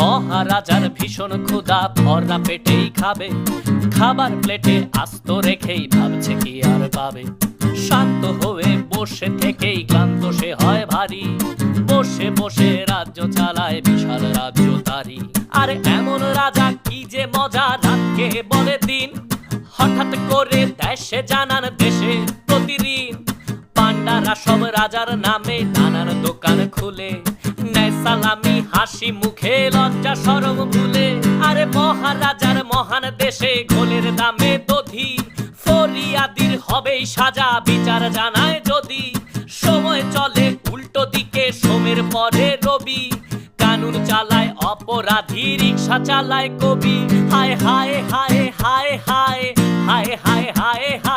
মহারাজার ভীষণ ক্ষুধা, ভরা পেটেই খাবে, খাবার প্লেটে আস্ত রেখেই ভাবছে কি আর পাবে। শান্ত হয়ে বসে থেকেই ক্লান্ত সে হয় ভারী, বসে বসে রাজ্য চালায় বিশাল রাজ্য তারি। আর এমন রাজা কি যে মজা, রাতকে বলে দিন, হঠাৎ করে দেশে জানান দেশে প্রতিদিন। পান্ডারা সব রাজার নামে নানান দোকান খুলে, নেয় সালামি হাসি মুখে লজ্জা শরম ভুলে। আরে মহারাজার মহান দেশে ঘোলের দামে দধি, ফরিয়াদির হবেই সাজা বিচার জানায় যদি। সময় চলে উল্টো দিকে সোমের পরে রবি, কানুন চালায় অপরাধী রিক্সা চালায় কবি। হায় হায় হায় হায় হায় হায় হায় হায় হায়।